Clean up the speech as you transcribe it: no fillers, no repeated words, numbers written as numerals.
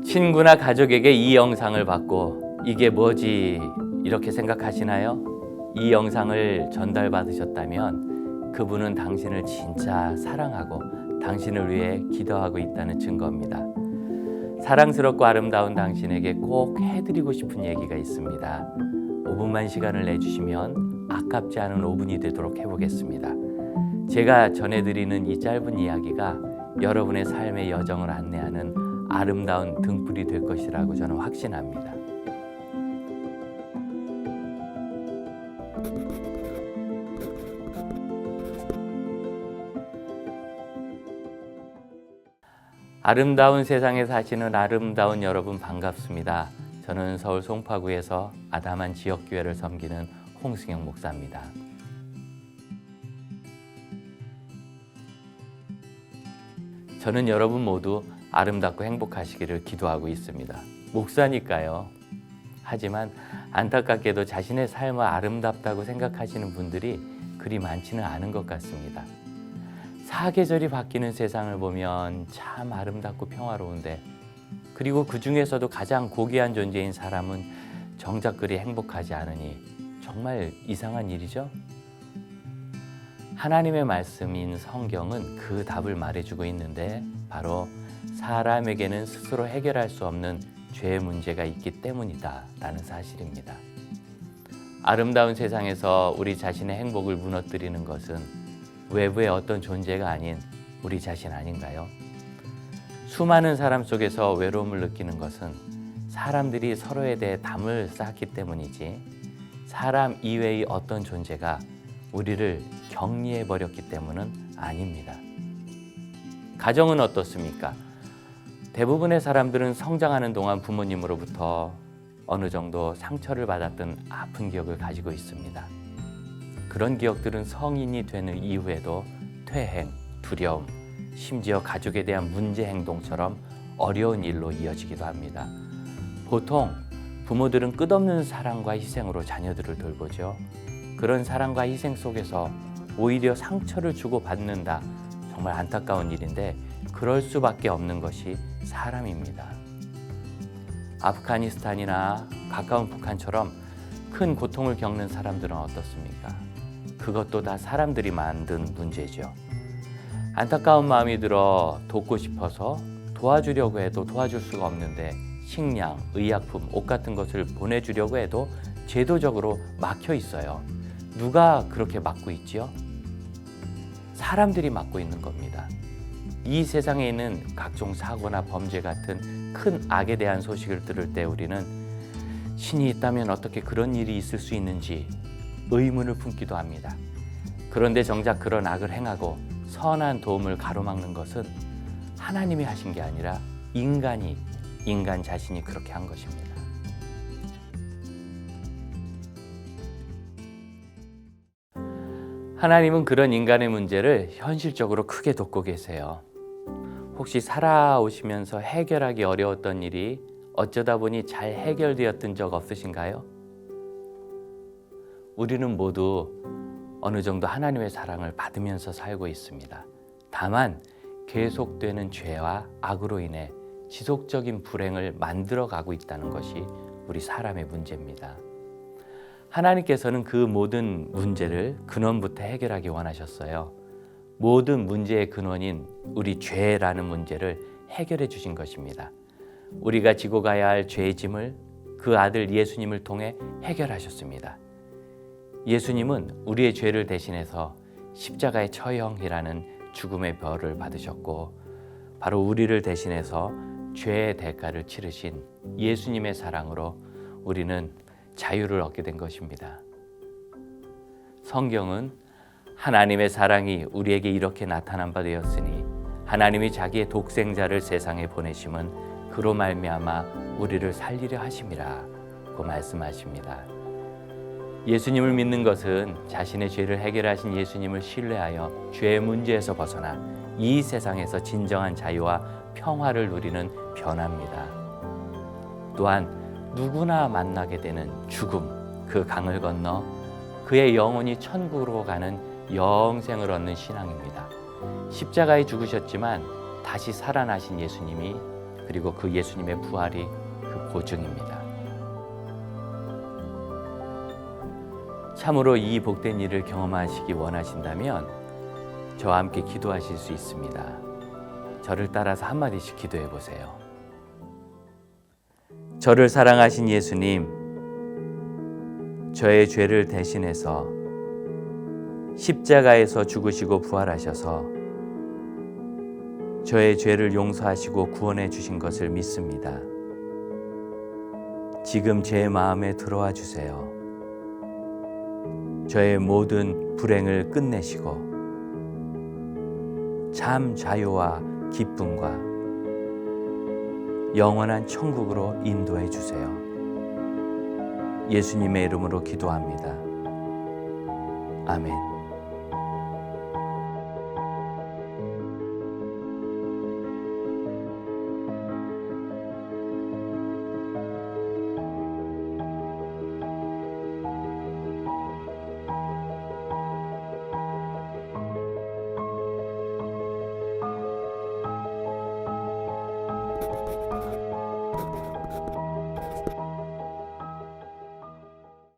친구나 가족에게 이 영상을 받고 이게 뭐지 이렇게 생각하시나요? 이 영상을 전달받으셨다면 그분은 당신을 진짜 사랑하고 당신을 위해 기도하고 있다는 증거입니다. 사랑스럽고 아름다운 당신에게 꼭 해드리고 싶은 얘기가 있습니다. 5분만 시간을 내주시면 아깝지 않은 5분이 되도록 해보겠습니다. 제가 전해드리는 이 짧은 이야기가 여러분의 삶의 여정을 안내하는 아름다운 등불이 될 것이라고 저는 확신합니다. 아름다운 세상에 사시는 아름다운 여러분 반갑습니다. 저는 서울 송파구에서 아담한 지역교회를 섬기는 홍승영 목사입니다. 저는 여러분 모두 아름답고 행복하시기를 기도하고 있습니다. 목사니까요. 하지만 안타깝게도 자신의 삶을 아름답다고 생각하시는 분들이 그리 많지는 않은 것 같습니다. 사계절이 바뀌는 세상을 보면 참 아름답고 평화로운데, 그리고 그 중에서도 가장 고귀한 존재인 사람은 정작 그리 행복하지 않으니 정말 이상한 일이죠? 하나님의 말씀인 성경은 그 답을 말해주고 있는데, 바로 사람에게는 스스로 해결할 수 없는 죄의 문제가 있기 때문이다 라는 사실입니다. 아름다운 세상에서 우리 자신의 행복을 무너뜨리는 것은 외부의 어떤 존재가 아닌 우리 자신 아닌가요? 수많은 사람 속에서 외로움을 느끼는 것은 사람들이 서로에 대해 담을 쌓기 때문이지, 사람 이외의 어떤 존재가 우리를 격리해 버렸기 때문은 아닙니다. 가정은 어떻습니까? 대부분의 사람들은 성장하는 동안 부모님으로부터 어느 정도 상처를 받았던 아픈 기억을 가지고 있습니다. 그런 기억들은 성인이 되는 이후에도 퇴행, 두려움, 심지어 가족에 대한 문제 행동처럼 어려운 일로 이어지기도 합니다. 보통 부모들은 끝없는 사랑과 희생으로 자녀들을 돌보죠. 그런 사랑과 희생 속에서 오히려 상처를 주고받는다. 정말 안타까운 일인데 그럴 수밖에 없는 것이 사람입니다. 아프가니스탄이나 가까운 북한처럼 큰 고통을 겪는 사람들은 어떻습니까? 그것도 다 사람들이 만든 문제죠. 안타까운 마음이 들어 돕고 싶어서 도와주려고 해도 도와줄 수가 없는데, 식량, 의약품, 옷 같은 것을 보내주려고 해도 제도적으로 막혀 있어요. 누가 그렇게 막고 있지요? 사람들이 막고 있는 겁니다. 이 세상에 있는 각종 사고나 범죄 같은 큰 악에 대한 소식을 들을 때 우리는 신이 있다면 어떻게 그런 일이 있을 수 있는지 의문을 품기도 합니다. 그런데 정작 그런 악을 행하고 선한 도움을 가로막는 것은 하나님이 하신 게 아니라 인간 자신이 그렇게 한 것입니다. 하나님은 그런 인간의 문제를 현실적으로 크게 돕고 계세요. 혹시 살아오시면서 해결하기 어려웠던 일이 어쩌다 보니 잘 해결되었던 적 없으신가요? 우리는 모두 어느 정도 하나님의 사랑을 받으면서 살고 있습니다. 다만 계속되는 죄와 악으로 인해 지속적인 불행을 만들어가고 있다는 것이 우리 사람의 문제입니다. 하나님께서는 그 모든 문제를 근원부터 해결하기 원하셨어요. 모든 문제의 근원인 우리 죄라는 문제를 해결해 주신 것입니다. 우리가 지고 가야 할 죄의 짐을 그 아들 예수님을 통해 해결하셨습니다. 예수님은 우리의 죄를 대신해서 십자가의 처형이라는 죽음의 벌을 받으셨고, 바로 우리를 대신해서 죄의 대가를 치르신 예수님의 사랑으로 우리는 자유를 얻게 된 것입니다. 성경은 하나님의 사랑이 우리에게 이렇게 나타난 바 되었으니 하나님이 자기의 독생자를 세상에 보내심은 그로 말미암아 우리를 살리려 하심이라고 말씀하십니다. 예수님을 믿는 것은 자신의 죄를 해결하신 예수님을 신뢰하여 죄의 문제에서 벗어나 이 세상에서 진정한 자유와 평화를 누리는 변화입니다. 또한 누구나 만나게 되는 죽음, 그 강을 건너 그의 영혼이 천국으로 가는 영생을 얻는 신앙입니다. 십자가에 죽으셨지만 다시 살아나신 예수님이 그리고 그 예수님의 부활이 그 보증입니다. 참으로 이 복된 일을 경험하시기 원하신다면 저와 함께 기도하실 수 있습니다. 저를 따라서 한마디씩 기도해 보세요. 저를 사랑하신 예수님, 저의 죄를 대신해서 십자가에서 죽으시고 부활하셔서 저의 죄를 용서하시고 구원해 주신 것을 믿습니다. 지금 제 마음에 들어와 주세요. 저의 모든 불행을 끝내시고 참 자유와 기쁨과 영원한 천국으로 인도해 주세요. 예수님의 이름으로 기도합니다. 아멘.